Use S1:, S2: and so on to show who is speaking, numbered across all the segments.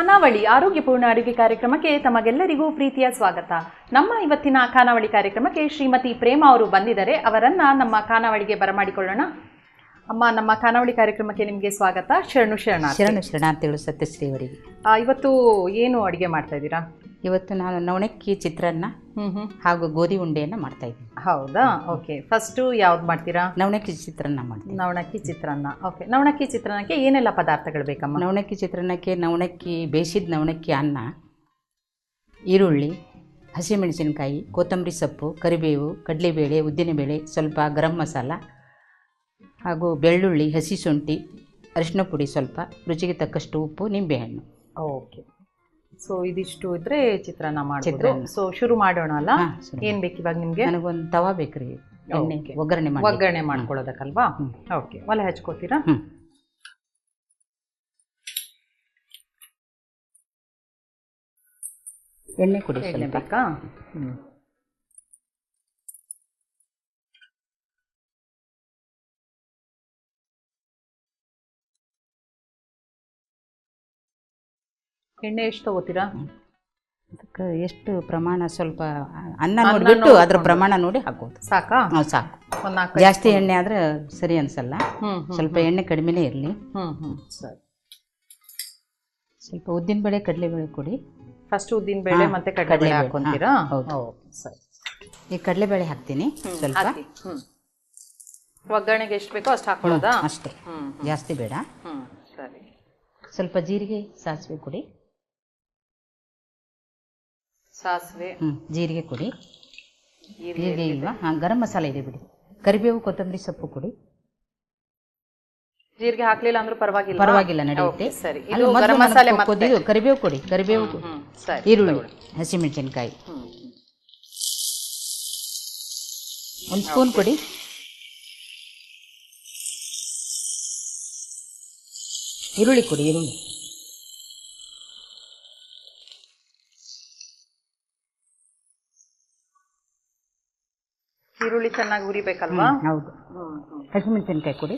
S1: ಖಾನಾವಳಿ ಆರೋಗ್ಯಪೂರ್ಣ ಅಡುಗೆ ಕಾರ್ಯಕ್ರಮಕ್ಕೆ ತಮಗೆಲ್ಲರಿಗೂ ಪ್ರೀತಿಯ ಸ್ವಾಗತ. ನಮ್ಮ ಇವತ್ತಿನ ಖಾನಾವಳಿ ಕಾರ್ಯಕ್ರಮಕ್ಕೆ ಶ್ರೀಮತಿ ಪ್ರೇಮ ಅವರು ಬಂದಿದ್ದಾರೆ. ಅವರನ್ನ ನಮ್ಮ ಖಾನಾವಳಿಗೆ ಬರಮಾಡಿಕೊಳ್ಳೋಣ. ಅಮ್ಮ, ನಮ್ಮ ಖಾನಾವಳಿ ಕಾರ್ಯಕ್ರಮಕ್ಕೆ ನಿಮಗೆ ಸ್ವಾಗತ. ಶರಣು
S2: ಶರಣಾರ್ಥಿಗಳು ಸತ್ಯಶ್ರೀ ಅವರಿಗೆ.
S1: ಇವತ್ತು ಏನು ಅಡುಗೆ ಮಾಡ್ತಾ ಇದ್ದೀರಾ?
S2: ಇವತ್ತು ನಾನು ನವಣಕ್ಕಿ ಚಿತ್ರಾನ್ನ ಹಾಗೂ ಗೋಧಿ ಉಂಡೆಯನ್ನು ಮಾಡ್ತಾ ಇದ್ದೀನಿ.
S1: ಹೌದಾ? ಓಕೆ. ಫಸ್ಟು ಯಾವ್ದು ಮಾಡ್ತೀರಾ?
S2: ನವಣಕ್ಕಿ ಚಿತ್ರಾನ್ನ ಮಾಡ್ತೀನಿ.
S1: ನವಣಕ್ಕಿ ಚಿತ್ರಾನ್ನ. ಓಕೆ. ನವಣಕ್ಕಿ ಚಿತ್ರಾನ್ನಕ್ಕೆ ಏನೆಲ್ಲ ಪದಾರ್ಥಗಳು ಬೇಕಮ್ಮ?
S2: ನವಣಕ್ಕಿ ಚಿತ್ರಾನ್ನಕ್ಕೆ ನವಣಕ್ಕಿ ಬೇಯಿಸಿದ ನವಣಕ್ಕಿ ಅನ್ನ, ಈರುಳ್ಳಿ, ಹಸಿಮೆಣಸಿನಕಾಯಿ, ಕೊತ್ತಂಬರಿ ಸೊಪ್ಪು, ಕರಿಬೇವು, ಕಡಲೆಬೇಳೆ, ಉದ್ದಿನಬೇಳೆ, ಸ್ವಲ್ಪ ಗರಂ ಮಸಾಲ ಹಾಗೂ ಬೆಳ್ಳುಳ್ಳಿ, ಹಸಿ ಶುಂಠಿ, ಅರಿಶಿನ ಪುಡಿ ಸ್ವಲ್ಪ, ರುಚಿಗೆ ತಕ್ಕಷ್ಟು ಉಪ್ಪು, ನಿಂಬೆಹಣ್ಣು.
S1: ಓಕೆ. ಸೊ ಇದಿಷ್ಟು ಇದ್ರೆ ಚಿತ್ರಾನ್ನ ಮಾಡ್ಬೋದು. ಸೊ ಶುರು ಮಾಡೋಣ ಅಲ್ಲ? ಏನ್ ಬೇಕು ಇವಾಗ ನಿಮ್ಗೆ?
S2: ನನಗೊಂದು ತವಾ ಬೇಕ್ರಿ, ಎಣ್ಣೆ
S1: ಒಗ್ಗರಣೆ ಮಾಡ್ಕೊಳ್ಳೋದಕ್ಕಲ್ವಾ? ಓಕೆ. ಒಲೆ ಹಚ್ಕೋತೀರಾ?
S2: ಎಣ್ಣೆ ಕುಡಿ.
S1: ಎಣ್ಣೆ ಬೇಕಾ? ಎಣ್ಣೆ ಎಷ್ಟು ತಗೋತೀರಾ?
S2: ಅದಕ್ಕೆ ಎಷ್ಟು ಪ್ರಮಾಣ, ಸ್ವಲ್ಪ ಅನ್ನ ನೋಡಿಬಿಟ್ಟು ಅದ್ರ ಪ್ರಮಾಣ ನೋಡಿ ಹಾಕೋದು.
S1: ಸಾಕಾ?
S2: ಸಾಕು. ಜಾಸ್ತಿ ಎಣ್ಣೆ ಆದ್ರೆ ಸರಿ ಅನ್ಸಲ್ಲ. ಸ್ವಲ್ಪ ಎಣ್ಣೆ ಕಡಿಮೆನೇ ಇರಲಿ.
S1: ಸರಿ.
S2: ಸ್ವಲ್ಪ ಉದ್ದಿನಬೇಳೆ, ಕಡಲೆಬೇಳೆ ಕೊಡಿ.
S1: ಫಸ್ಟ್ ಉದ್ದಿನಬೇಳೆ ಮತ್ತೆ ಕಡಲೆಬೇಳೆ ಹಾಕೊಂತೀರಾ?
S2: ಹೌದು. ಸರಿ. ಈ ಕಡಲೆಬೇಳೆ ಹಾಕ್ತೀನಿ ಸ್ವಲ್ಪ.
S1: ಒಗ್ಗರಣೆಗೆ ಎಷ್ಟು ಬೇಕೋ ಅಷ್ಟು ಹಾಕೊಳ್ಳೋದಾ?
S2: ಅಷ್ಟೇ, ಜಾಸ್ತಿ ಬೇಡ.
S1: ಸರಿ.
S2: ಸ್ವಲ್ಪ ಜೀರಿಗೆ, ಸಾಸಿವೆ ಕೊಡಿ.
S1: ಸಾಸಿವೆ,
S2: ಜೀರಿಗೆ ಕೊಡಿ. ಜೀರಿಗೆ ಇಲ್ವಾ? ಗರಂ ಮಸಾಲೆ ಇದೆ ಬಿಡಿ. ಕರಿಬೇವು, ಕೊತ್ತಂಬರಿ ಸೊಪ್ಪು ಕೊಡಿ.
S1: ಜೀರಿಗೆ ಹಾಕ್ಲಿಲ್ಲ ಅಂದ್ರೂ
S2: ಪರವಾಗಿಲ್ಲ, ನಡೆಯುತ್ತೆ.
S1: ಸರಿ. ಗರಂ ಮಸಾಲೆ
S2: ಕರಿಬೇವು ಕೊಡಿ. ಕರಿಬೇವು, ಈರುಳ್ಳಿ, ಹಸಿಮೆಣಸಿನಕಾಯಿ ಒಂದು ಸ್ಪೂನ್ ಕೊಡಿ. ಈರುಳ್ಳಿ ಕೊಡಿ.
S1: ಈರುಳ್ಳಿ ಚೆನ್ನಾಗಿ ಉರಿಬೇಕಲ್ವಾ?
S2: ಹೌದು. ಹಸಿಮೆಣಸಿನಕಾಯಿ ಕೊಡಿ.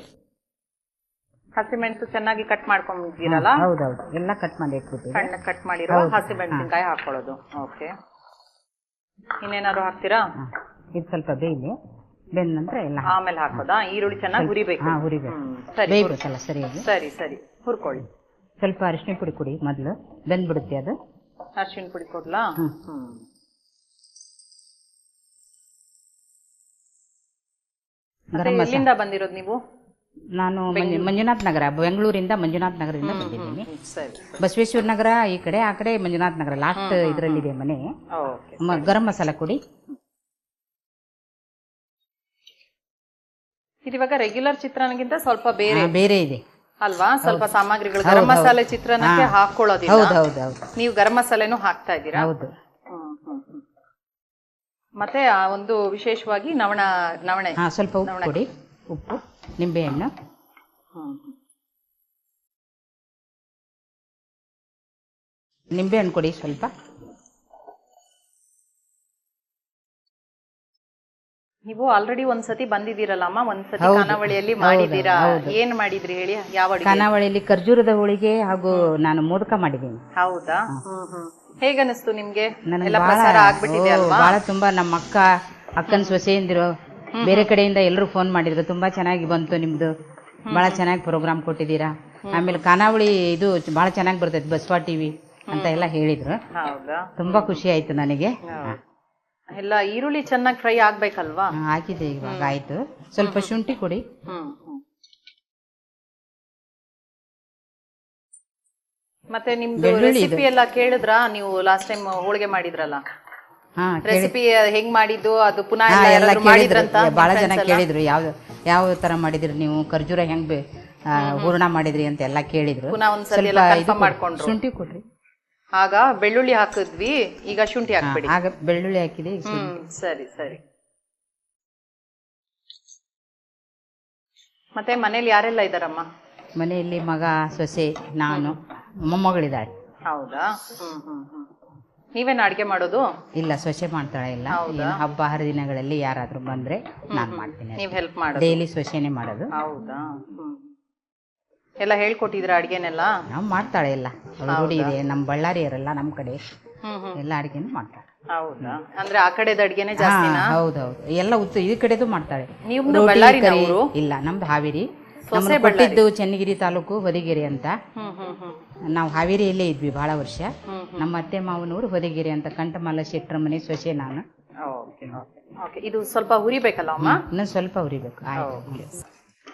S1: ಹಸಿಮೆಣಸು ಚೆನ್ನಾಗಿ ಕಟ್ ಮಾಡ್ಕೊಂಡಿದ್ದೀರಲ್ಲ?
S2: ಹೌದೌದು, ಎಲ್ಲ ಕಟ್ ಮಾಡಿ ಇಟ್ಬಿಟ್ಟು
S1: ಸಣ್ಣ ಕಟ್ ಮಾಡಿರೋ ಹಸಿಮೆಣಸಿನಕಾಯಿ ಹಾಕೊಳ್ಳೋದು. ಓಕೆ. ಇನ್ನೇನಾದ್ರು ಹಾಕ್ತೀರಾ?
S2: ಇದು ಸ್ವಲ್ಪ ಬೇಯಲಿ. ಬೆಂದ ನಂತರ ಎಲ್ಲ
S1: ಆಮೇಲೆ ಹಾಕೋದಾ? ಈರುಳ್ಳಿ ಚೆನ್ನಾಗಿ ಉರಿಬೇಕು.
S2: ಬೇಯಬೇಕಲ್ಲ ಸರಿಯಾಗಿ.
S1: ಸರಿ ಸರಿ, ಹುರ್ಕೊಳ್ಳಿ.
S2: ಸ್ವಲ್ಪ ಅರಿಶಿನ ಪುಡಿ ಕೊಡಿ. ಮೊದಲು ಬೆಂದ್ಬಿಡುತ್ತೆ ಅದು.
S1: ಅರಿಶಿನ ಪುಡಿ ಕೊಡ್ಲಾ? ಎಲ್ಲಿಂದ ಬಂದಿರೋದು ನೀವು?
S2: ನಾನು ಮಂಜುನಾಥ್ ನಗರ, ಬೆಂಗಳೂರಿಂದ ಮಂಜುನಾಥ್ ನಗರದಿಂದ ಬಂದಿದ್ದೀನಿ. ಬಸವೇಶ್ವರ ನಗರ ಈ ಕಡೆ, ಆ ಕಡೆ ಮಂಜುನಾಥ್ ನಗರ ಲಾಸ್ಟ್ ಇದರಲ್ಲಿದೆ ಮನೆ. ಗರಂ ಮಸಾಲ ಕೊಡಿ.
S1: ಇವಾಗ ರೆಗ್ಯುಲರ್ ಚಿತ್ರಾನ್ನಕ್ಕಿಂತ ಸ್ವಲ್ಪ ಬೇರೆ ಇದೆ ಅಲ್ವಾ? ಸ್ವಲ್ಪ ಸಾಮಗ್ರಿಗಳು ಗರಂ ಮಸಾಲೆ ಚಿತ್ರಾನ್ನಕ್ಕೆ ಹಾಕೊಳ್ಳೋದಿಲ್ಲ.
S2: ಹೌದು.
S1: ನೀವು ಗರಂ ಮಸಾಲೆನೂ ಹಾಕ್ತಾ ಇದ್ದೀರಾ?
S2: ಹೌದು.
S1: ಮತ್ತೆ ಒಂದು ವಿಶೇಷವಾಗಿ ನವಣೆ
S2: ಸ್ವಲ್ಪ ಉಪ್ಪು ಕೊಡಿ. ಉಪ್ಪು, ನಿಂಬೆಹಣ್ಣು. ನಿಂಬೆಹಣ್ಣು ಕೊಡಿ ಸ್ವಲ್ಪ.
S1: ನೀವು ಆಲ್ರೆಡಿ ಒಂದ್ಸತಿ ಬಂದಿದ್ದೀರಲ್ಲಮ್ಮ, ಒಂದ್ಸತಿ ಖಾನಾವಳಿಯಲ್ಲಿ ಮಾಡಿದ್ದೀರಾ. ಏನ್ ಮಾಡಿದ್ರಿ ಹೇಳಿ? ಯಾವ
S2: ಖಾನಾವಳಿಯಲ್ಲಿ ಖರ್ಜೂರದ ಹೋಳಿಗೆ ಹಾಗೂ ನಾನು ಮೋದಕ ಮಾಡಿದ್ದೀನಿ.
S1: ಹೌದಾ? ಹೇಗನ್ನಿಸ್ತು ನಿಮ್ಗೆ?
S2: ಬಹಳ ತುಂಬಾ ನಮ್ಮ ಅಕ್ಕನ ಸೊಸೆಯಂದಿರು ಬೇರೆ ಕಡೆಯಿಂದ ಎಲ್ಲರೂ ಫೋನ್ ಮಾಡಿದ್ರು. ತುಂಬಾ ಚೆನ್ನಾಗಿ ಬಂತು ನಿಮ್ದು, ಬಹಳ ಚೆನ್ನಾಗಿ ಪ್ರೋಗ್ರಾಮ್ ಕೊಟ್ಟಿದ್ದೀರಾ. ಆಮೇಲೆ ಖಾನಾವಳಿ ಇದು ಬಹಳ ಚೆನ್ನಾಗಿ ಬರ್ತೈತೆ ಬಸವ ಟಿವಿ ಅಂತ ಎಲ್ಲ ಹೇಳಿದ್ರು. ತುಂಬಾ ಖುಷಿ ಆಯ್ತು ನನಗೆ.
S1: ಎಲ್ಲ ಈರುಳ್ಳಿ ಚೆನ್ನಾಗಿ ಫ್ರೈ ಆಗ್ಬೇಕಲ್ವಾ?
S2: ಹಾಕಿದೆ, ಇವಾಗ ಆಯ್ತು. ಸ್ವಲ್ಪ ಶುಂಠಿ ಕೊಡಿ.
S1: ಮತ್ತೆ ನಿಮ್ದು ರೆಸಿಪಿ ಎಲ್ಲ ಕೇಳಿದ್ರಾ? ನೀವು ಲಾಸ್ಟ್ ಟೈಮ್ ಹೋಳಿಗೆ ಮಾಡಿದ್ರಲ್ಲ, ರೆಸಿಪಿ ಹೆಂಗ್ ಮಾಡಿದ್ದು ಅದು ಪುನಃ ಮಾಡಿದ್ರಂತ
S2: ಬಹಳ ಜನ ಕೇಳಿದ್ರು. ಯಾವ ತರ ಮಾಡಿದ್ರಿ ನೀವು, ಖರ್ಜೂರ ಹೆಂಗ್ ಹೂರ್ಣ ಮಾಡಿದ್ರಿ ಅಂತ ಎಲ್ಲ ಕೇಳಿದ್ರು.
S1: ಪುನಃ ಒಂದ್ಸಲ ಮಾಡ್ಕೊಂಡ್ರು.
S2: ಶುಂಠಿ ಕೊಡ್ರಿ.
S1: ಆಗ ಬೆಳ್ಳುಳ್ಳಿ ಹಾಕಿದ್ವಿ, ಈಗ ಶುಂಠಿ ಹಾಕ್ಬಿಡಿ.
S2: ಆಗ ಬೆಳ್ಳುಳ್ಳಿ ಹಾಕಿದೆ.
S1: ಸರಿ ಸರಿ. ಮತ್ತೆ ಮನೇಲಿ ಯಾರೆಲ್ಲ ಇದ್ದಾರಮ್ಮ?
S2: ಮನೆಯಲ್ಲಿ ಮಗ, ಸೊಸೆ, ನಾನು, ಮೊಮ್ಮಗಳಿದ್ದಾಳೆ.
S1: ಹೌದಾ? ನೀವೇನು ಅಡುಗೆ ಮಾಡೋದು?
S2: ಇಲ್ಲ, ಸೊಸೆ ಮಾಡ್ತಾಳೆ. ಇಲ್ಲ, ಹಬ್ಬ ಹರಿದಿನಗಳಲ್ಲಿ ಯಾರಾದ್ರೂ ಬಂದ್ರೆ ನಾನು ಮಾಡ್ತೀನಿ.
S1: ನೀವು ಹೆಲ್ಪ್ ಮಾಡೋದು?
S2: ಡೈಲಿ ಸೊಸೆನೆ ಮಾಡೋದು.
S1: ಹೌದಾ? ಎಲ್ಲ ಹೇಳ್ಕೊಟ್ಟಿದ್ರ ಅಡ್ಗೆನೆಲ್ಲ?
S2: ನಾವು ಮಾಡ್ತಾಳೆ ಎಲ್ಲ, ಅವ್ಳು ರೂಢಿ ಇದೆ. ನಮ್ಮ ಬಳ್ಳಾರಿಯರೆಲ್ಲ ನಮ್ಮ ಕಡೆ ಎಲ್ಲ ಅಡುಗೆನೂ ಮಾಡ್ತಾಳೆ.
S1: ಹೌದಾ? ಅಂದ್ರೆ ಆ ಕಡೆದ ಅಡ್ಗೆನೆ ಜಾಸ್ತಿನಾ?
S2: ಹೌದೌದು, ಎಲ್ಲ ಈ ಕಡೆದು ಮಾಡ್ತಾಳೆ.
S1: ನೀವು ಬಳ್ಳಾರಿನ ಊರು?
S2: ಇಲ್ಲ, ನಮ್ದು ಹಾವೇರಿ. ನಮ್ಮನ್ನು ಕೊಟ್ಟಿದ್ದು ಚನ್ನಗಿರಿ ತಾಲೂಕು ಹೊದಿಗೆರೆ ಅಂತ. ನಾವು ಹಾವೇರಿಯಲ್ಲೇ ಇದ್ವಿ ಬಹಳ ವರ್ಷ. ನಮ್ಮ ಅತ್ತೆ ಮಾವನವರು ಹೊದಿಗೆರೆ ಅಂತ, ಕಂಠಮಾಲ ಶೆಟ್ರ ಮನೆ ಸೊಸೆ ನಾನು.
S1: ಇದು ಸ್ವಲ್ಪ ಹುರಿಬೇಕಲ್ಲ ಅಮ್ಮ?
S2: ಇನ್ನೊಂದು ಸ್ವಲ್ಪ ಹುರಿಬೇಕು.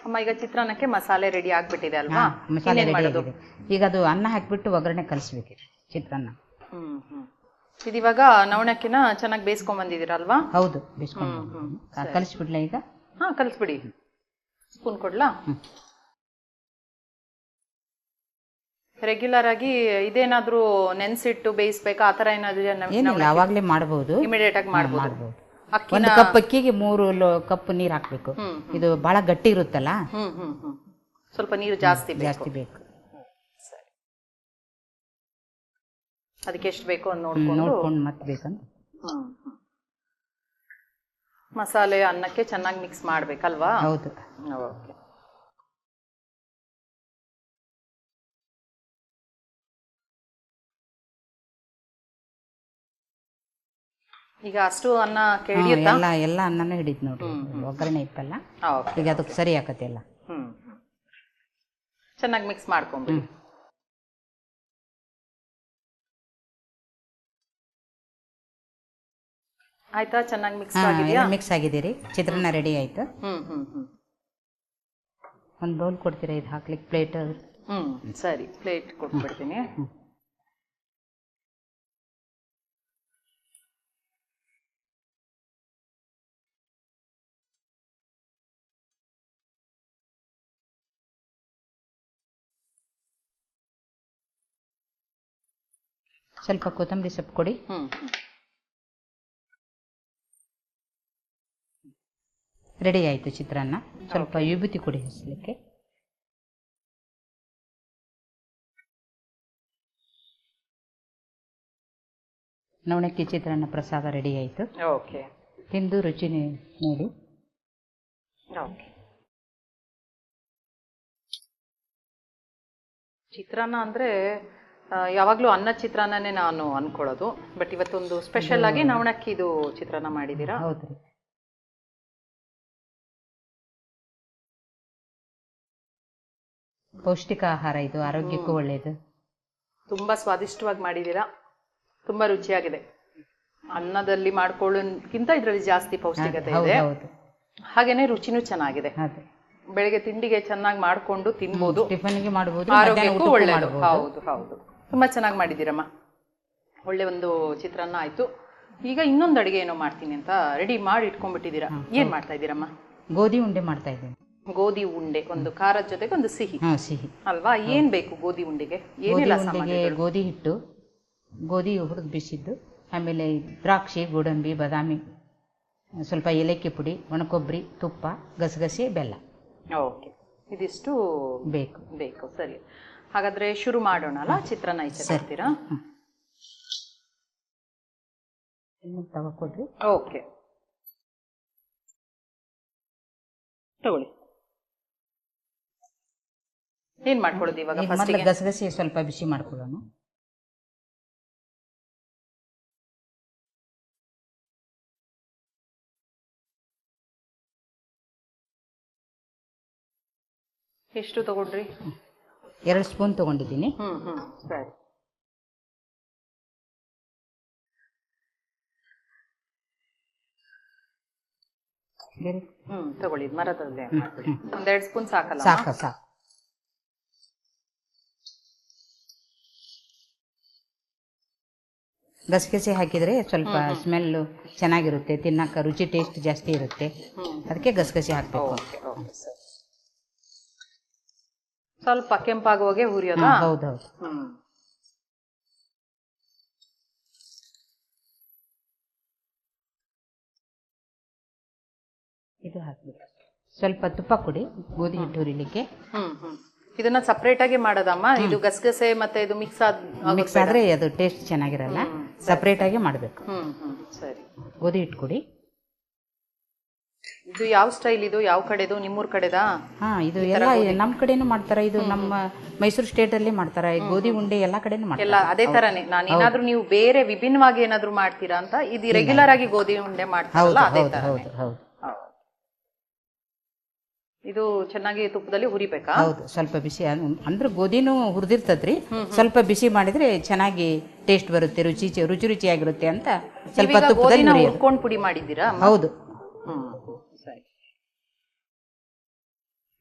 S1: ಅಮ್ಮ, ಈಗ ಚಿತ್ರಾನ್ನಕ್ಕೆ ಮಸಾಲೆ ರೆಡಿ ಆಗ್ಬಿಟ್ಟಿದೆ ಅಲ್ವಾ?
S2: ಮಸಾಲೆ ರೆಡಿ ಆಗಿದೆ. ಈಗ ಅದು ಅನ್ನ ಹಾಕಿಬಿಟ್ಟು ಒಗ್ಗರಣೆ ಕಲಿಸ್ಬೇಕಿದೆ ಚಿತ್ರಾನ್ನ.
S1: ಇದಿವಾಗ ನವಣಕ್ಕಿನ ಚೆನ್ನಾಗಿ ಬೇಯಿಸ್ಕೊಂಡ್ ಬಂದಿದ್ದೀರಲ್ವಾ?
S2: ಹೌದು, ಬೇಯಿಸ್ಕೊಂಡು ಕಲಿಸ್ಬಿಡ್ಲ ಈಗ?
S1: ಕಲಿಸ್ಬಿಡಿ. ಸ್ಪೂನ್ ಕೊಡ್ಲಾ? ರೆಗ್ಯುಲರ್ ಆಗಿ ಇದೇನಾದ್ರೂ ನೆನ್ಸಿಟ್ಟು ಬೇಯಿಸ್ಬೇಕಾ, ಆತರ ಏನಾದ್ರು?
S2: ಏನಿಲ್ಲ, ಅವಾಗಲೇ ಮಾಡಬಹುದು,
S1: ಇಮಿಡಿಯೇಟ್ ಆಗಿ ಮಾಡಬಹುದು.
S2: ಒಂದು ಕಪ್ ಅಕ್ಕಿಗೆ 3 ಕಪ್ ನೀರು ಹಾಕ್ಬೇಕು. ಇದು ಬಹಳ ಗಟ್ಟಿ ಇರುತ್ತಲ್ಲ,
S1: ಸ್ವಲ್ಪ ನೀರು ಜಾಸ್ತಿ
S2: ಬೇಕು.
S1: ಸರಿ, ಅದಕ್ಕೆ ಎಷ್ಟು ಬೇಕು ಅಂತ
S2: ನೋಡ್ಕೊಂಡು ಮತ್ತೆ ಬೇಕಂತ.
S1: ಮಸಾಲೆ ಅನ್ನಕ್ಕೆ ಚೆನ್ನಾಗಿ ಮಿಕ್ಸ್ ಮಾಡ್ಬೇಕಲ್ವಾ?
S2: ಹೌದು.
S1: ಓಕೆ. ಈಗ ಅಷ್ಟು ಅನ್ನ ಕೇಳಿಯುತ್ತಾ?
S2: ಎಲ್ಲ ಅನ್ನನೂ ಹಿಡಿತು ನೋಡ್ರಿ, ಒಗ್ಗರಣೆ ಇತ್ತಲ್ಲ, ಈಗ ಅದಕ್ಕೆ ಸರಿ ಆಕತ್ತೆ ಎಲ್ಲ.
S1: ಚೆನ್ನಾಗಿ ಮಿಕ್ಸ್ ಮಾಡ್ಕೊಂಡ್ಬಿಡಿ. ಆಯ್ತಾ? ಚೆನ್ನಾಗಿ ಮಿಕ್ಸ್ ಆಗಿದೆಯಾ?
S2: ಮಿಕ್ಸ್ ಆಗಿದ್ದೀರಿ, ಚಿತ್ರಾನ್ನ ರೆಡಿ ಆಯ್ತು. ಒಂದು ಬೌಲ್ ಕೊಡ್ತೀರಾ ಇದು ಹಾಕ್ಲಿಕ್ಕೆ, ಪ್ಲೇಟ್?
S1: ಸರಿ, ಪ್ಲೇಟ್ ಕೊಟ್ಬಿಡ್ತೀನಿ.
S2: ಸ್ವಲ್ಪ ಕೊತ್ತಂಬರಿ ಸೊಪ್ಪು ಕೊಡಿ. ರೆಡಿ ಆಯಿತು ಚಿತ್ರಾನ್ನ. ಸ್ವಲ್ಪ ವಿಭೂತಿ ಕೊಡಿ ಹಚ್ಚಲಿಕ್ಕೆ. ನವಣಕ್ಕಿ ಚಿತ್ರಾನ್ನ ಪ್ರಸಾದ ರೆಡಿ ಆಯಿತು.
S1: ಓಕೆ.
S2: ತಿಂದು ರುಚಿ ನೋಡಿ.
S1: ಓಕೆ. ಚಿತ್ರಾನ್ನ ಅಂದರೆ ಯಾವಾಗಲೂ ಅನ್ನ ಚಿತ್ರಾನ್ನನೇ ನಾನು ಅನ್ಕೊಳ್ಳೋದು, ಬಟ್ ಇವತ್ತೊಂದು ಸ್ಪೆಷಲ್ ಆಗಿ ನವಣಕ್ಕಿದು ಚಿತ್ರಾನ್ನ ಮಾಡಿದ್ದೀರಾ?
S2: ಹೌದ್ರಿ. ಪೌಷ್ಟಿಕ ಆಹಾರ ಇದು, ಆರೋಗ್ಯಕ್ಕೂ ಒಳ್ಳೆಯದು.
S1: ತುಂಬ ಸ್ವಾದಿಷ್ಟವಾಗಿ ಮಾಡಿದ್ದೀರಾ, ತುಂಬ ರುಚಿಯಾಗಿದೆ. ಅನ್ನದಲ್ಲಿ ಮಾಡ್ಕೊಳ್ಳೋಕ್ಕಿಂತ ಇದರಲ್ಲಿ ಜಾಸ್ತಿ ಪೌಷ್ಟಿಕತೆ ಇದೆ, ಹಾಗೇನೆ ರುಚಿನೂ ಚೆನ್ನಾಗಿದೆ. ಬೆಳಿಗ್ಗೆ ತಿಂಡಿಗೆ ಚೆನ್ನಾಗಿ ಮಾಡ್ಕೊಂಡು ತಿನ್ಬೋದು,
S2: ಟಿಫನ್ಗೆ ಮಾಡಬಹುದು,
S1: ಆರೋಗ್ಯಕ್ಕೂ ಒಳ್ಳೆಯದು. ಹೌದು ಹೌದು, ತುಂಬ ಚೆನ್ನಾಗಿ ಮಾಡಿದ್ದೀರಮ್ಮ. ಒಳ್ಳೆ ಒಂದು ಚಿತ್ರಾನ್ನ ಆಯಿತು. ಈಗ ಇನ್ನೊಂದು ಅಡುಗೆ ಏನೋ ಮಾಡ್ತೀನಿ ಅಂತ ರೆಡಿ ಮಾಡಿ ಇಟ್ಕೊಂಡ್ಬಿಟ್ಟಿದ್ದೀರಾ. ಏನು ಮಾಡ್ತಾ ಇದ್ದೀರಮ್ಮ?
S2: ಗೋಧಿ ಉಂಡೆ ಮಾಡ್ತಾ ಇದ್ದೀನಿ.
S1: ಗೋಧಿ ಉಂಡೆ, ಒಂದು ಖಾರದ ಜೊತೆಗೆ ಒಂದು ಸಿಹಿ.
S2: ಸಿಹಿ
S1: ಅಲ್ವಾ? ಏನ್ ಬೇಕು ಗೋಧಿ ಉಂಡೆಗೆ? ಏನೆಲ್ಲ ಸಾಮಗ್ರಿಗಳು?
S2: ಗೋಧಿ ಹಿಟ್ಟು, ಗೋಧಿ ಹುರಿದು ಬಿಸಿದ್ದು, ಆಮೇಲೆ ದ್ರಾಕ್ಷಿ, ಗೋಡಂಬಿ, ಬಾದಾಮಿ, ಸ್ವಲ್ಪ ಏಲಕ್ಕಿ ಪುಡಿ, ಒಣಕೊಬ್ಬರಿ, ತುಪ್ಪ, ಗಸಗಸೆ, ಬೆಲ್ಲ.
S1: ಓಕೆ, ಇದಿಷ್ಟು
S2: ಬೇಕು.
S1: ಸರಿ, ಹಾಗಾದ್ರೆ ಶುರು ಮಾಡೋಣ ಅಲ್ಲ? ಚಿತ್ರಾನ್ನ ಈಚೆ ತರ್ತೀರಾ?
S2: ತಗೋ ಕೊಡ್ರಿ.
S1: ಓಕೆ, ತಗೊಳ್ಳಿ. ಏನ್ ಮಾಡ್ಕೊಳ್ಳೋದು ಇವಾಗ?
S2: ಮೊದಲು ಗಸಗಸೆ ಸ್ವಲ್ಪ ಬಿಸಿ ಮಾಡ್ಕೊಳ್ಳೋಣ.
S1: ಎಷ್ಟು ತಗೊಂಡ್ರಿ?
S2: 2 ಸ್ಪೂನ್ ತಗೊಂಡಿದ್ದೀನಿ.
S1: ಸರಿ. ತಗೊಳ್ಳಿ, ಮರದಲ್ಲೇ ಮಾಡ್ಬಿಡಿ. 1-2 ಸ್ಪೂನ್ ಸಾಕಲ್ಲ?
S2: ಸಾಕು. ಗಸಗಸೆ ಹಾಕಿದರೆ ಸ್ವಲ್ಪ ಸ್ಮೆಲ್ಲು ಚೆನ್ನಾಗಿರುತ್ತೆ, ತಿನ್ನಕ್ಕೆ ರುಚಿ ಟೇಸ್ಟ್ ಜಾಸ್ತಿ ಇರುತ್ತೆ, ಅದಕ್ಕೆ ಗಸಗಸೆ ಹಾಕಬೇಕು.
S1: ಸ್ವಲ್ಪ ಕೆಂಪಾಗುವಾಗೆ ಹುರಿಯೋದಾ?
S2: ಹೌದೌದು. ಇದು ಹಾಕ್ಬೇಕು. ಸ್ವಲ್ಪ ತುಪ್ಪ ಕೊಡಿ ಗೋಧಿ ಹಿಟ್ಟು ಹುರಿಲಿಕ್ಕೆ.
S1: ಇದನ್ನ ಸಪರೇಟ್ ಆಗಿ ಮಾಡೋದಮ್ಮ? ಇದು ಗಸಗಸೆ ಮತ್ತೆ ಇದು ಮಿಕ್ಸ್
S2: ಆದ್ರೆ ಅದು ಟೇಸ್ಟ್ ಚೆನ್ನಾಗಿರಲ್ಲ, ಸಪರೇಟ್ ಆಗಿ ಮಾಡಬೇಕು.
S1: ಸರಿ.
S2: ಗೋಧಿ ಹಿಟ್ಟು ಕೊಡಿ.
S1: ಇದು ಯಾವ ಸ್ಟೈಲ್, ಇದು ಯಾವ ಕಡೆದು, ನಿಮ್ಮೂರ ಕಡೆದಾ?
S2: ಹಾಂ, ಇದು ಎಲ್ಲ ನಮ್ಮ ಕಡೆನೂ ಮಾಡ್ತಾರೆ. ಇದು ನಮ್ಮ ಮೈಸೂರು ಸ್ಟೇಟಲ್ಲೇ ಮಾಡ್ತಾರೆ. ಗೋಧಿ ಉಂಡೆ ಎಲ್ಲ ಕಡೆನೂ ಮಾಡ್ತಾರೆ.
S1: ಎಲ್ಲ ಅದೇ ತರನೇ. ನಾನು ಏನಾದ್ರೂ ನೀವು ಬೇರೆ ವಿಭಿನ್ನವಾಗಿ ಏನಾದ್ರು ಮಾಡ್ತೀರಾ ಅಂತ. ಇದು ರೆಗ್ಯುಲರ್ ಆಗಿ ಗೋಧಿ ಉಂಡೆ ಮಾಡ್ತಾರಲ್ಲ ಅದೇ ತರ.
S2: ಹೌದು ಹೌದು.
S1: ಇದು ಚೆನ್ನಾಗಿ ತುಪ್ಪದಲ್ಲಿ ಹುರಿಬೇಕಾ?
S2: ಹೌದು, ಸ್ವಲ್ಪ ಬಿಸಿ ಅಂದ್ರೆ ಗೋಧಿನೂ ಹುರಿದಿರ್ತದ್ರಿ. ಸ್ವಲ್ಪ ಬಿಸಿ ಮಾಡಿದ್ರೆ ಚೆನ್ನಾಗಿ ಟೇಸ್ಟ್ ಬರುತ್ತೆ, ರುಚಿಯಾಗಿರುತ್ತೆ ಅಂತ ಸ್ವಲ್ಪ ತುಪ್ಪದಲ್ಲಿ
S1: ಹುರ್ಕೊಂಡು ಪುಡಿ ಮಾಡಿದ್ದೀರಾ?
S2: ಹೌದು.
S1: ಸರಿ.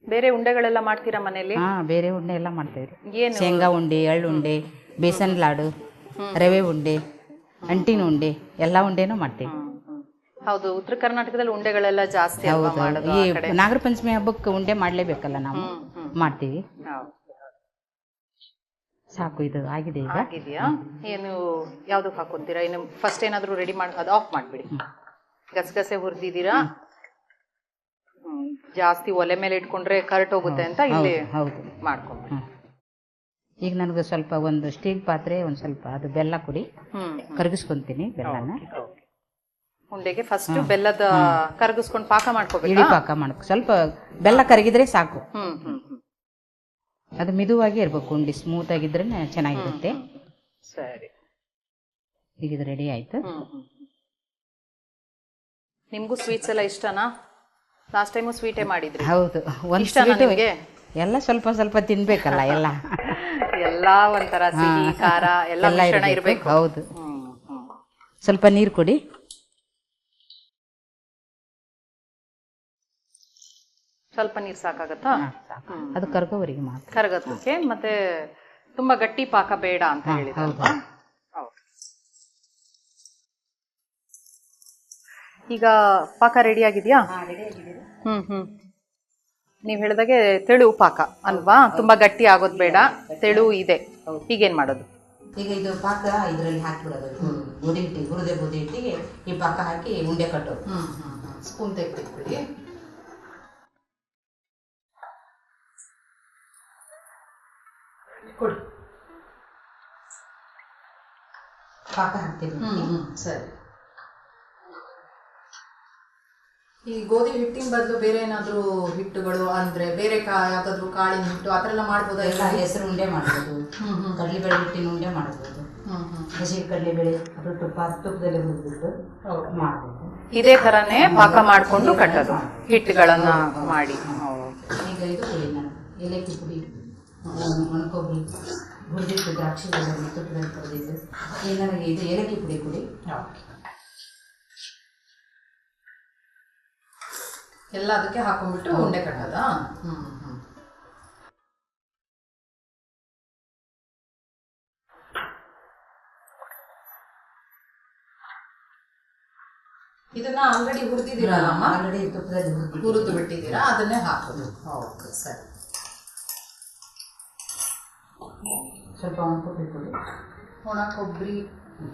S1: ಬೇರೆ ಉಂಡೆಗಳೆಲ್ಲ ಮಾಡ್ತೀರಾ ಮನೆಯಲ್ಲಿ?
S2: ಹಾ, ಬೇರೆ ಉಂಡೆ ಎಲ್ಲ ಮಾಡ್ತೇವ್ರಿ.
S1: ಏನು?
S2: ಶೇಂಗಾ ಉಂಡೆ, ಎಳ್ಳು ಉಂಡೆ, ಬೇಸನ್ ಲಾಡು, ರವೆ ಉಂಡೆ, ಅಂಟಿನ ಉಂಡೆ, ಎಲ್ಲ ಉಂಡೆನೂ ಮಾಡ್ತೇವೆ.
S1: ಹೌದು, ಉತ್ತರ ಕರ್ನಾಟಕದಲ್ಲಿ ಉಂಡೆಗಳೆಲ್ಲ ಜಾಸ್ತಿ ಅಲ್ವಾ ಮಾಡೋದು?
S2: ಈ ನಾಗರ ಪಂಚಮಿ ಹಬ್ಬಕ್ಕೆ ಉಂಡೆ ಮಾಡ್ಲೇಬೇಕಲ್ಲ, ನಾವು ಮಾಡ್ತೀವಿ. ಸಾಕು, ಇದು ಆಗಿದೆ ಈಗ.
S1: ಆಗಿದೆಯಾ? ಏನು ಯಾವ್ದಕ್ಕೆ ಹಾಕೊಂತೀರಾ? ಇನ್ನು ಫಸ್ಟ್ ಏನಾದ್ರು ರೆಡಿ ಮಾಡಿ ಅದು ಆಫ್ ಮಾಡ್ಬಿಡಿ. ಗಸಗಸೆ ಹುರಿದಿದ್ದೀರಾ? ಜಾಸ್ತಿ ಒಲೆ ಮೇಲೆ ಇಟ್ಕೊಂಡ್ರೆ ಕರೆಕ್ಟ್ ಹೋಗುತ್ತೆ ಅಂತ ಇಲ್ಲಿ ಮಾಡ್ಕೊಂಡ್ರಿ.
S2: ಈಗ ನನಗೆ ಸ್ವಲ್ಪ ಒಂದು ಸ್ಟೀಲ್ ಪಾತ್ರೆ, ಒಂದು ಸ್ವಲ್ಪ ಅದು ಬೆಲ್ಲ ಕೊಡಿ, ಕರಗಿಸ್ಕೊಂತೀನಿ ಬೆಲ್ಲನ.
S1: ಉಂಡೆಗೆ ಫಸ್ಟ್ ಬೆಲ್ಲದ ಕರಗಿಸ್ಕೊಂಡು ಪಾಕ ಮಾಡ್ಕೋಬೇಕು.
S2: ಇಳಿ ಪಾಕ ಮಾಡ್ಕೊ, ಸ್ವಲ್ಪ ಬೆಲ್ಲ ಕರಗಿದ್ರೆ ಸಾಕು. ಅದು ಮಿದುವಾಗಿ ಇರ್ಬೇಕು, ಉಂಡೆ ಸ್ಮೂತ್ ಆಗಿದ್ರೆ ಚೆನ್ನಾಗಿರುತ್ತೆ.
S1: ಸರಿ,
S2: ಈಗ ಇದು ರೆಡಿ ಆಯ್ತು.
S1: ನಿಮ್ಗೂ ಸ್ವೀಟ್ಸ್ ಎಲ್ಲ ಇಷ್ಟನಾ? ಲಾಸ್ಟ್ ಟೈಮು ಸ್ವೀಟೇ ಮಾಡಿದ್ರಿ.
S2: ಹೌದು, ಒಂದು ಸ್ವೀಟ್ ಎಲ್ಲ ಸ್ವಲ್ಪ ಸ್ವಲ್ಪ ತಿನ್ಬೇಕಲ್ಲ, ಎಲ್ಲ
S1: ಒಂಥರ ಸಿಹಿ ಖಾರ ಎಲ್ಲ ಇರಬೇಕು.
S2: ಹೌದು. ಸ್ವಲ್ಪ ನೀರು ಕೊಡಿ.
S1: ಸ್ವಲ್ಪ ನೀರು ಸಾಕಾಗತ್ತಾ?
S2: ಅದು ಕರ್ಗೋವರೆಗೆ ಮಾತ್ರ,
S1: ಕರಗಕ್ಕೆ. ಮತ್ತೆ ತುಂಬಾ ಗಟ್ಟಿ ಪಾಕ ಬೇಡ ಅಂತ ಹೇಳಿದ್ರಲ್ವಾ? ಈಗ ಪಾಕ ರೆಡಿ ಆಗಿದೆಯಾ? ನೀವು ಹೇಳಿದಾಗೆ ತೆಳು ಪಾಕ ಅಲ್ವಾ? ತುಂಬಾ ಗಟ್ಟಿ ಆಗೋದು ಬೇಡ, ತೆಳು ಇದೆ. ಈಗೇನ್ ಮಾಡೋದು?
S2: ಈಗ ಇದು ಪಾಕ ಇದರಲ್ಲಿ ಹಾಕಿಬಿಡೋದು. ಗೋಧಿ ಹಿಟ್ಟಿಗೆ, ಹುರಿದ ಗೋಧಿ ಹಿಟ್ಟಿಗೆ ಈ ಪಾಕ ಹಾಕಿ ಉಂಡೆ ಕಟ್ಟೋದು.
S1: ಸ್ಪೂನ್ ತೆಗೆದಿಟ್ಬಿಡಿ. ಕೊಡಿ,
S2: ಪಾಕ ಹಾಕ್ತೀವಿ.
S1: ಸರಿ. ಈ ಗೋಧಿ ಹಿಟ್ಟಿನ ಬದಲು ಬೇರೆ ಏನಾದ್ರು ಹಿಟ್ಟುಗಳು ಅಂದ್ರೆ ಬೇರೆ ಯಾವ್ದಾದ್ರು ಕಾಳಿನ ಹಿಟ್ಟು ಆ ಥರ ಎಲ್ಲ ಮಾಡ್ಬೋದಾ?
S2: ಎಲ್ಲ ಹೆಸರು ಉಂಡೆ ಮಾಡ್ಬೋದು, ಕಡಲೆಬೇಳೆ ಹಿಟ್ಟಿನ ಉಂಡೆ ಮಾಡ್ಬೋದು, ಹಸಿ ಕಡಲೆಬೇಳೆ ಅದು ತುಪ್ಪದಲ್ಲಿ ಹುರಿದ್ಬಿಟ್ಟು ಮಾಡ್ಬೋದು.
S1: ಇದೇ ಥರನೇ ಪಾಕ ಮಾಡಿಕೊಂಡು ಕಟ್ಟೋದು ಹಿಟ್ಟುಗಳನ್ನ ಮಾಡಿ.
S2: ಈಗ ಇದು ನಾನು ಏಲಕ್ಕಿ ಪುಡಿ, ಒಣಕೊಬ್ಬರಿ, ಹುರಿದಿಟ್ಟು ದ್ರಾಕ್ಷಿ ತುಪ್ಪದಲ್ಲಿ ಕರೆದಿದ್ದು, ನನಗೆ ಇದು ಏಲಕ್ಕಿ ಪುಡಿ ಕೊಡಿ.
S1: ಎಲ್ಲ ಅದಕ್ಕೆ ಹಾಕೊಂಡ್ಬಿಟ್ಟು ಉಂಡೆ ಕಟ್ಟೋದಾ? ಇದನ್ನ ಆಲ್ರೆಡಿ ಹುರಿದಿದ್ದೀರಲ್ಲ?
S2: ಆಲ್ರೆಡಿ ತುಪ್ಪದಲ್ಲಿ
S1: ಹುರಿದು ಬಿಟ್ಟಿದ್ದೀರಾ, ಅದನ್ನೇ ಹಾಕೋದು. ಓಕೆ, ಸರಿ.
S2: ಸ್ವಲ್ಪ ಒಣಕೊಬ್ಬರಿ ಕೊಡಿ.
S1: ಒಣ ಕೊಬ್ಬರಿ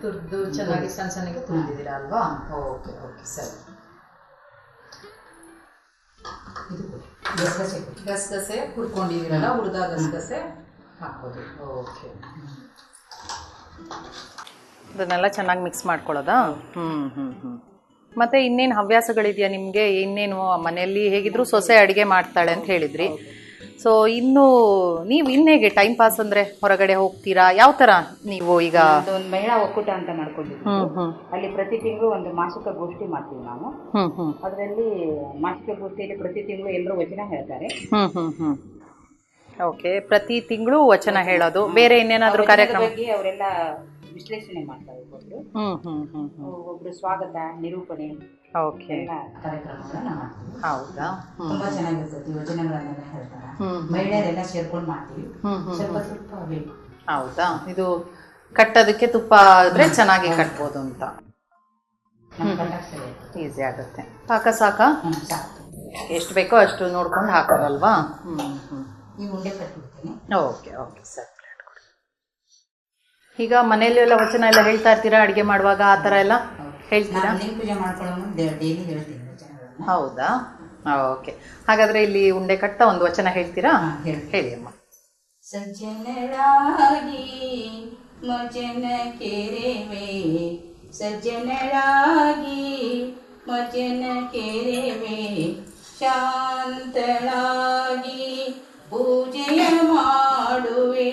S1: ತುರಿದು ಚೆನ್ನಾಗಿ ಸಣ್ಣ ಸಣ್ಣಗೆ ತುರಿದಿದ್ದೀರಾ ಅಲ್ವಾ? ಓಕೆ ಓಕೆ, ಸರಿ. ಗಸಗಸೆ ಹುರ್ಕೊಂಡಿದ್ದೀರಲ್ಲ, ಹುರಿದ ಗಸಗಸೆ ಹಾಕೋದು. ಓಕೆ, ಅದನ್ನೆಲ್ಲ ಚೆನ್ನಾಗಿ ಮಿಕ್ಸ್ ಮಾಡ್ಕೊಳ್ಳೋದಾ? ಮತ್ತೆ ಇನ್ನೇನು ಹವ್ಯಾಸಗಳಿದೆಯಾ ನಿಮಗೆ? ಇನ್ನೇನು ಮನೆಯಲ್ಲಿ ಹೇಗಿದ್ರು ಸೊಸೆ ಅಡುಗೆ ಮಾಡ್ತಾಳೆ ಅಂತ ಹೇಳಿದ್ರಿ. ಸೊ ಇನ್ನು ನೀವು ಇನ್ನೇಗೆ ಟೈಮ್ ಪಾಸ್ ಅಂದ್ರೆ ಹೊರಗಡೆ ಹೋಗ್ತೀರಾ? ಯಾವ ತರ ನೀವು ಈಗ?
S2: ಒಂದು ಮಹಿಳಾ ಒಕ್ಕೂಟ ಅಂತ ಮಾಡ್ಕೊಂಡಿದ್ದೀವಿ. ಅಲ್ಲಿ ಪ್ರತಿ ತಿಂಗಳು ಒಂದು ಮಾಸಿಕ ಗೋಷ್ಠಿ ಮಾಡ್ತೀವಿ ನಾವು. ಅದರಲ್ಲಿ ಮಾಸಿಕ ಗೋಷ್ಠಿಯಲ್ಲಿ ಪ್ರತಿ ತಿಂಗಳು ಎಲ್ಲರೂ ವಚನ ಹೇಳ್ತಾರೆ.
S1: ಓಕೆ, ಪ್ರತಿ ತಿಂಗಳು ವಚನ ಹೇಳೋದು. ಬೇರೆ ಇನ್ನೇನಾದ್ರೂ ಕಾರ್ಯಕ್ರಮ?
S2: ಅವರೆಲ್ಲ ವಿಶ್ಲೇಷಣೆ ಮಾಡ್ತಾರೆ. ಒಬ್ರು ಸ್ವಾಗತ, ನಿರೂಪಣೆ, ಕಾರ್ಯಕ್ರಮಗಳನ್ನ ಮಾಡ್ತೀವಿ.
S1: ಹೌದಾ?
S2: ತುಂಬಾ ಚೆನ್ನಾಗಿರ್ತೈತಿ. ವಚನಗಳನ್ನೆಲ್ಲ ಹೇಳ್ತಾರೆ, ಮಹಿಳೆಯರೆಲ್ಲ ಸೇರ್ಕೊಂಡು ಮಾಡ್ತೀವಿ. ಸ್ವಲ್ಪ ತುಪ್ಪ ಬೇಕು.
S1: ಹೌದಾ? ಇದು ಕಟ್ಟೋದಕ್ಕೆ ತುಪ್ಪ ಆದ್ರೆ ಚೆನ್ನಾಗಿ ಕಟ್ಬೋದು ಅಂತ. ಈಸಿ ಆಗುತ್ತೆ. ಪಾಕ ಸಾಕಾ? ಎಷ್ಟು ಬೇಕೋ ಅಷ್ಟು ನೋಡ್ಕೊಂಡು ಹಾಕೋದಲ್ವಾ?
S2: ನೀವು ಉಂಡೆ ಕಟ್ಬಿಡ್ತೀನಿ.
S1: ಓಕೆ ಓಕೆ, ಸರಿ. ಈಗ ಮನೆಯಲ್ಲಿ ಎಲ್ಲ ವಚನ ಎಲ್ಲ ಹೇಳ್ತಾ ಇರ್ತೀರಾ ಅಡುಗೆ ಮಾಡುವಾಗ? ಆ ಥರ ಎಲ್ಲ ಹೇಳ್ತೀರಾ?
S2: ಪೂಜೆ ಮಾಡ್ಕೊಳ್ಳೋ ಡೈಲಿ ಹೇಳ್ತೀನಿ ವಚನಗಳನ್ನ.
S1: ಹೌದಾ? ಓಕೆ, ಹಾಗಾದ್ರೆ ಇಲ್ಲಿ ಉಂಡೆ ಕಟ್ತಾ ಒಂದು ವಚನ ಹೇಳ್ತೀರಾ? ಹೇಳಿ ಅಮ್ಮ.
S2: ಸಜ್ಜನರಾಗಿ ಮಜನ ಕೆರೆವೆ, ಸಜ್ಜನರಾಗಿ ಮಜನ ಕೆರೆವೆ ಶಾಂತಳಾಗಿ ಪೂಜೆಯ ಮಾಡುವೆ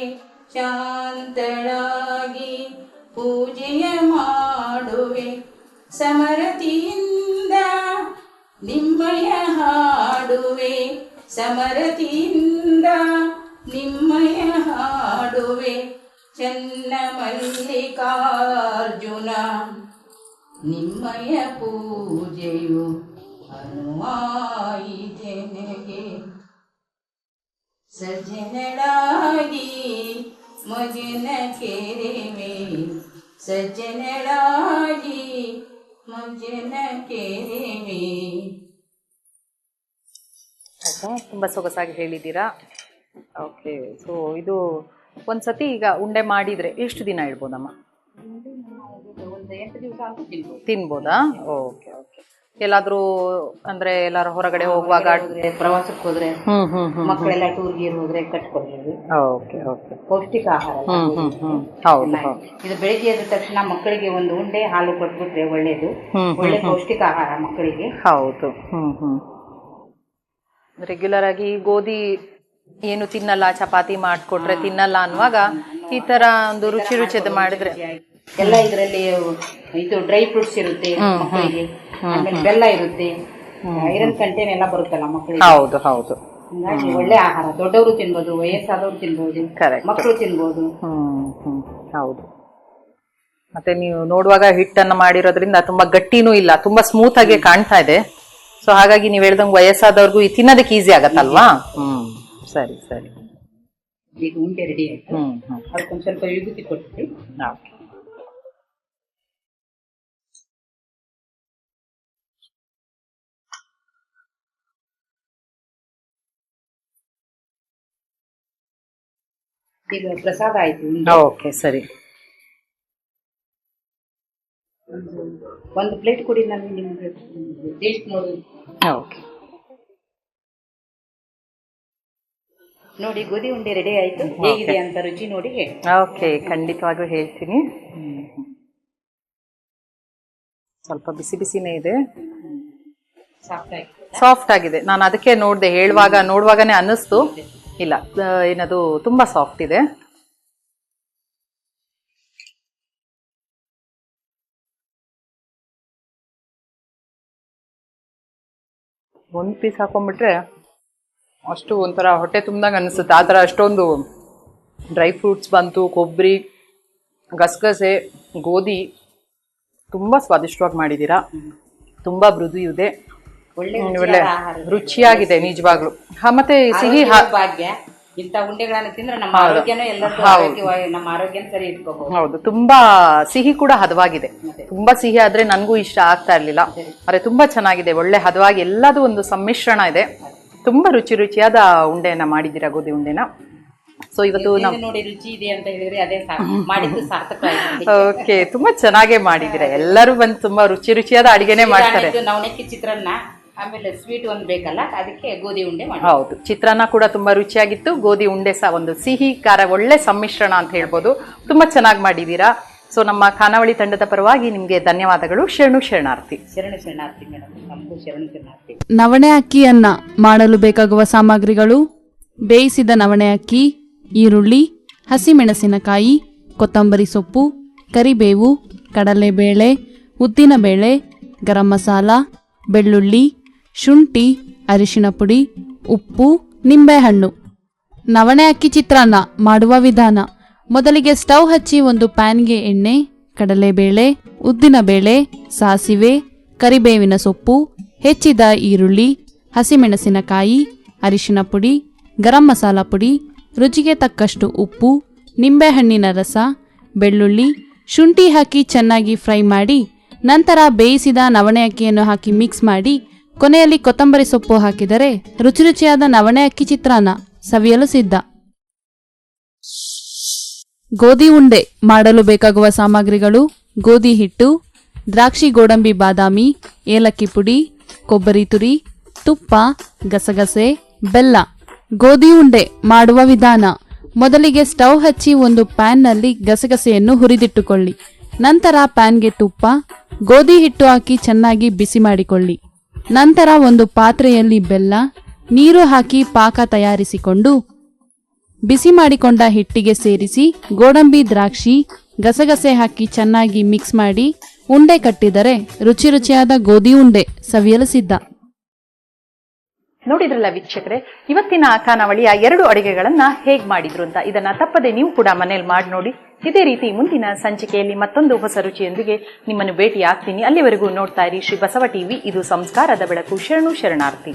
S2: ಶಾಂತಳಾಗಿ ಪೂಜೆಯ ಮಾಡುವೆ ಸಮರತಿಯಿಂದ ನಿಮ್ಮಯ ಹಾಡುವೆ ಸಮರತಿಯಿಂದ ನಿಮ್ಮಯ ಹಾಡುವೆ ಚನ್ನ ಮಲ್ಲಿಕಾರ್ಜುನ ನಿಮ್ಮಯ ಪೂಜೆಯು ಅನುವಾಯಿತೆನಗೆ ಸಜ್ಜನಳಾಗಿ ಮಜನ ಕೆರೆವೆ ಸಜ್ಜನಳಾಗಿ ಮಜನ ಕೆರೆವೆ.
S1: ತುಂಬ ಸೊಗಸಾಗಿ ಹೇಳಿದ್ದೀರಾ. ಓಕೆ, ಸೊ ಇದು ಒಂದ್ಸತಿ ಈಗ ಉಂಡೆ ಮಾಡಿದರೆ ಎಷ್ಟು ದಿನ ಇಡ್ಬೋದಮ್ಮ?
S2: ಒಂದು 8 ದಿವಸ ಅಂತೂ
S1: ತಿನ್ಬೋದಾ? Okay okay. ಎಲ್ಲಾದ್ರೂ ಅಂದ್ರೆ ಎಲ್ಲಾರು ಹೊರಗಡೆ ಹೋಗುವಾಗ
S2: ಪ್ರವಾಸಕ್ಕೆ ಹೋದ್ರೆ ಮಕ್ಕಳೆಲ್ಲ ಟೂರ್ ಗೀರ್ ಹೋದ್ರೆ ಕಟ್ಕೊಡ್ಬೋದು.
S1: Okay okay.
S2: ಪೌಷ್ಟಿಕ ಆಹಾರ.
S1: ಹೌದು.
S2: ಇದು ಬೆಳಿಗ್ಗೆ ಎದ್ದ ತಕ್ಷಣ ಮಕ್ಕಳಿಗೆ ಒಂದು ಉಂಡೆ ಹಾಲು ಕೊಟ್ಬಿಟ್ರೆ ಒಳ್ಳೇದು. ಒಳ್ಳೆ ಪೌಷ್ಟಿಕ ಆಹಾರ ಮಕ್ಕಳಿಗೆ.
S1: ಹೌದು. ರೆಗ್ಯುಲರ್ ಆಗಿ ಗೋಧಿ ಏನು ತಿನ್ನಲ್ಲ, ಚಪಾತಿ ಮಾಡಿಕೊಟ್ರೆ ತಿನ್ನಲ್ಲ ಅನ್ನುವಾಗ ಈ ತರ ಒಂದು ರುಚಿ ರುಚಿದ ಮಾಡಿದ್ರೆ
S2: ಎಲ್ಲ ಇದರಲ್ಲಿ ಇದು ಡ್ರೈ ಫ್ರೂಟ್ಸ್ ಇರುತ್ತೆ ಮಕ್ಕಳಿಗೆ, ಆಮೇಲೆ ಬೆಲ್ಲ ಇರುತ್ತೆ, ಐರನ್ ಕಂಟೆಂಟ್ ಎಲ್ಲ ಬರುತ್ತಲ್ಲ ಮಕ್ಕಳಿಗೆ.
S1: ಹೌದು ಹೌದು.
S2: ಹಾಗಾಗಿ ಒಳ್ಳೆ ಆಹಾರ. ದೊಡ್ಡವರು ತಿನ್ಬೋದು, ವಯಸ್ಸಾದವರು ತಿನ್ಬೋದು, ಮಕ್ಕಳು ತಿನ್ಬೋದು.
S1: ಹೌದು. ಮತ್ತೆ ನೀವು ನೋಡುವಾಗ ಹಿಟ್ಟನ್ನು ಮಾಡಿರೋದ್ರಿಂದ ತುಂಬಾ ಗಟ್ಟಿನೂ ಇಲ್ಲ, ತುಂಬಾ ಸ್ಮೂತ್ ಆಗಿ ಕಾಣ್ತಾ ಇದೆ. ಸೊ ಹಾಗಾಗಿ ನೀವು ಹೇಳ್ದಂಗೆ ವಯಸ್ಸಾದವ್ರಿಗೂ ತಿನ್ನೋದಕ್ಕೆ ಈಸಿ ಆಗತ್ತಲ್ವಾ? ಸರಿ ಸರಿ.
S2: ಈಗ ಉಂಡೆ ರೆಡಿ ಆಯ್ತು. ಅದಕ್ಕೊಂದು ಸ್ವಲ್ಪ ವಿಭೂತಿ ಕೊಟ್ಟು ಈಗ ಪ್ರಸಾದ ಆಯ್ತು.
S1: ಓಕೆ ಸರಿ.
S2: ಒಂದು ಪ್ಲೇಟ್ ಕೊಡಿ, ನಾನು ನಿಮ್ಗೆ ಟೇಸ್ಟ್ ನೋಡಿ.
S1: ಓಕೆ
S2: ನೋಡಿ, ಗೋಧಿ ಉಂಡೆ ರೆಡಿ ಆಯ್ತು. ಹೇಗಿದೆ ಅಂತ ರುಚಿ ನೋಡಿ ಹೇಳಿ.
S1: ಓಕೆ, ಖಂಡಿತವಾಗ್ಲೂ ಹೇಳ್ತೀನಿ. ಸ್ವಲ್ಪ ಬಿಸಿ ಬಿಸಿನೇ ಇದೆ, ಸಾಫ್ಟ್ ಆಗಿದೆ. ನಾನು ಅದಕ್ಕೆ ನೋಡಿದೆ, ನೋಡುವಾಗನೇ ಅನ್ನಿಸ್ತು. ಇಲ್ಲ, ಏನದು ತುಂಬಾ ಸಾಫ್ಟ್ ಇದೆ. ಒಂದು ಪೀಸ್ ಹಾಕೊಂಡ್ಬಿಟ್ರೆ ಅಷ್ಟು ಒಂಥರ ಹೊಟ್ಟೆ ತುಂಬ್ದಂಗೆ ಅನಿಸುತ್ತೆ. ಆ ಥರ ಅಷ್ಟೊಂದು ಡ್ರೈ ಫ್ರೂಟ್ಸ್ ಬಂತು, ಕೊಬ್ಬರಿ, ಗಸಗಸೆ, ಗೋಧಿ, ತುಂಬ ಸ್ವಾದಿಷ್ಟವಾಗಿ ಮಾಡಿದ್ದೀರಾ. ತುಂಬ ಮೃದು ಇದೆ, ಒಳ್ಳೆ ರುಚಿಯಾಗಿದೆ ನಿಜವಾಗ್ಲು. ಮತ್ತೆ ಸಿಹಿ
S2: ಭಾಗ್ಯ. ಇಂಥ ಉಂಡೆಗಳನ್ನು ತಿಂದ್ರೆ ನಮ್ಮ ಆರೋಗ್ಯನೂ ಎಲ್ಲರಿಗೂ ನಮ್ಮ ಆರೋಗ್ಯ ಸರಿ ಇಟ್ಕೋಬಹುದು.
S1: ಹೌದು, ತುಂಬಾ ಸಿಹಿ ಕೂಡ ಹದವಾಗಿದೆ. ತುಂಬಾ ಸಿಹಿ ಆದ್ರೆ ನನಗೂ ಇಷ್ಟ ಆಗ್ತಾ ಇರ್ಲಿಲ್ಲ, ಆದ್ರೆ ತುಂಬಾ ಚೆನ್ನಾಗಿದೆ, ಒಳ್ಳೆ ಹದವಾಗಿ ಎಲ್ಲದೂ ಒಂದು ಸಮ್ಮಿಶ್ರಣ ಇದೆ. ತುಂಬಾ ರುಚಿಯಾದ ಉಂಡೆಯನ್ನ ಮಾಡಿದ್ದೀರಾ, ಗೋಧಿ ಉಂಡೆನ. ಸೊ ಇವತ್ತು
S2: ನೋಡಿ ರುಚಿ ಇದೆ ಅಂತ ಹೇಳಿದ್ರೆ ಅದೇ ಮಾಡಿದ್ದು ಸಾರ್ಥಕ.
S1: ಓಕೆ, ತುಂಬಾ ಚೆನ್ನಾಗೇ ಮಾಡಿದ್ದೀರಾ. ಎಲ್ಲರೂ ಬಂದು ತುಂಬಾ ರುಚಿಯಾದ ಅಡಿಗೆನೆ ಮಾಡ್ತಾರೆ.
S2: ನವಣಕ್ಕಿ ಚಿತ್ರಾನ್ನ, ಆಮೇಲೆ ಸ್ವೀಟ್ ಒಂದು ಬೇಕಲ್ಲ, ಅದಕ್ಕೆ ಗೋಧಿ ಉಂಡೆ ಮಾಡಿ.
S1: ಹೌದು, ಚಿತ್ರಾನ್ನ ಕೂಡ ತುಂಬಾ ರುಚಿಯಾಗಿತ್ತು. ಗೋಧಿ ಉಂಡೆ ಸಹ ಒಂದು ಸಿಹಿ ಖಾರ ಒಳ್ಳೆ ಸಮ್ಮಿಶ್ರಣ ಅಂತ ಹೇಳ್ಬೋದು. ತುಂಬಾ ಚೆನ್ನಾಗಿ ಮಾಡಿದ್ದೀರಾ. ಸೊ ನಮ್ಮ ಖಾನಾವಳಿ ತಂಡದ ಪರವಾಗಿ ನಿಮ್ಗೆ ಧನ್ಯವಾದಗಳು. ಶರಣಾರ್ಥಿ.
S2: ಶರಣಾರ್ಥಿ ಮೇಡಮ್, ನಮಗೂ ಶರಣಾರ್ಥಿ.
S3: ನವಣೆ ಅಕ್ಕಿಯನ್ನ ಮಾಡಲು ಬೇಕಾಗುವ ಸಾಮಗ್ರಿಗಳು: ಬೇಯಿಸಿದ ನವಣೆ ಅಕ್ಕಿ, ಈರುಳ್ಳಿ, ಹಸಿಮೆಣಸಿನಕಾಯಿ, ಕೊತ್ತಂಬರಿ ಸೊಪ್ಪು, ಕರಿಬೇವು, ಕಡಲೆಬೇಳೆ, ಉದ್ದಿನಬೇಳೆ, ಗರಂ ಮಸಾಲ, ಬೆಳ್ಳುಳ್ಳಿ, ಶುಂಠಿ, ಅರಿಶಿನ ಪುಡಿ, ಉಪ್ಪು, ನಿಂಬೆಹಣ್ಣು. ನವಣೆ ಅಕ್ಕಿ ಚಿತ್ರಾನ್ನ ಮಾಡುವ ವಿಧಾನ: ಮೊದಲಿಗೆ ಸ್ಟವ್ ಹಚ್ಚಿ ಒಂದು ಪ್ಯಾನ್ಗೆ ಎಣ್ಣೆ, ಕಡಲೆಬೇಳೆ, ಉದ್ದಿನಬೇಳೆ, ಸಾಸಿವೆ, ಕರಿಬೇವಿನ ಸೊಪ್ಪು, ಹೆಚ್ಚಿದ ಈರುಳ್ಳಿ, ಹಸಿಮೆಣಸಿನಕಾಯಿ, ಅರಿಶಿನ ಪುಡಿ, ಗರಂ ಮಸಾಲ ಪುಡಿ, ರುಚಿಗೆ ತಕ್ಕಷ್ಟು ಉಪ್ಪು, ನಿಂಬೆಹಣ್ಣಿನ ರಸ, ಬೆಳ್ಳುಳ್ಳಿ, ಶುಂಠಿ ಹಾಕಿ ಚೆನ್ನಾಗಿ ಫ್ರೈ ಮಾಡಿ, ನಂತರ ಬೇಯಿಸಿದ ನವಣೆ ಅಕ್ಕಿಯನ್ನು ಹಾಕಿ ಮಿಕ್ಸ್ ಮಾಡಿ, ಕೊನೆಯಲ್ಲಿ ಕೊತ್ತಂಬರಿ ಸೊಪ್ಪು ಹಾಕಿದರೆ ರುಚಿಯಾದ ನವಣೆ ಅಕ್ಕಿ ಚಿತ್ರಾನ್ನ ಸವಿಯಲು ಸಿದ್ಧ. ಗೋಧಿ ಉಂಡೆ ಮಾಡಲು ಬೇಕಾಗುವ ಸಾಮಗ್ರಿಗಳು: ಗೋಧಿ ಹಿಟ್ಟು, ದ್ರಾಕ್ಷಿ, ಗೋಡಂಬಿ, ಬಾದಾಮಿ, ಏಲಕ್ಕಿ ಪುಡಿ, ಕೊಬ್ಬರಿ ತುರಿ, ತುಪ್ಪ, ಗಸಗಸೆ, ಬೆಲ್ಲ. ಗೋಧಿ ಉಂಡೆ ಮಾಡುವ ವಿಧಾನ: ಮೊದಲಿಗೆ ಸ್ಟವ್ ಹಚ್ಚಿ ಒಂದು ಪ್ಯಾನ್ನಲ್ಲಿ ಗಸಗಸೆಯನ್ನು ಹುರಿದಿಟ್ಟುಕೊಳ್ಳಿ. ನಂತರ ಪ್ಯಾನ್ಗೆ ತುಪ್ಪ, ಗೋಧಿ ಹಿಟ್ಟು ಹಾಕಿ ಚೆನ್ನಾಗಿ ಬಿಸಿ ಮಾಡಿಕೊಳ್ಳಿ. ನಂತರ ಒಂದು ಪಾತ್ರೆಯಲ್ಲಿ ಬೆಲ್ಲ, ನೀರು ಹಾಕಿ ಪಾಕ ತಯಾರಿಸಿಕೊಂಡು ಬಿಸಿ ಮಾಡಿಕೊಂಡ ಹಿಟ್ಟಿಗೆ ಸೇರಿಸಿ ಗೋಡಂಬಿ, ದ್ರಾಕ್ಷಿ, ಗಸಗಸೆ ಹಾಕಿ ಚೆನ್ನಾಗಿ ಮಿಕ್ಸ್ ಮಾಡಿ ಉಂಡೆ ಕಟ್ಟಿದರೆ ರುಚಿಯಾದ ಗೋಧಿ ಉಂಡೆ ಸವಿಯಲು ಸಿದ್ಧ.
S1: ನೋಡಿದ್ರಲ್ಲ ವೀಕ್ಷಕರೇ, ಇವತ್ತಿನ ಖಾನಾವಳಿಯ 2 ಅಡುಗೆಗಳನ್ನ ಹೇಗ್ ಮಾಡಿದ್ರು ಅಂತ. ಇದನ್ನ ತಪ್ಪದೆ ನೀವು ಕೂಡ ಮನೇಲಿ ಮಾಡಿ ನೋಡಿ. ಇದೇ ರೀತಿ ಮುಂದಿನ ಸಂಚಿಕೆಯಲ್ಲಿ ಮತ್ತೊಂದು ಹೊಸ ರುಚಿಯೊಂದಿಗೆ ನಿಮ್ಮನ್ನು ಭೇಟಿ ಆಗ್ತೀನಿ. ಅಲ್ಲಿವರೆಗೂ ನೋಡ್ತಾ ಇರಿ ಶ್ರೀ ಬಸವ ಟಿವಿ. ಇದು ಸಂಸ್ಕಾರದ ಬೆಳಕು. ಶರಣು ಶರಣಾರ್ಥಿ.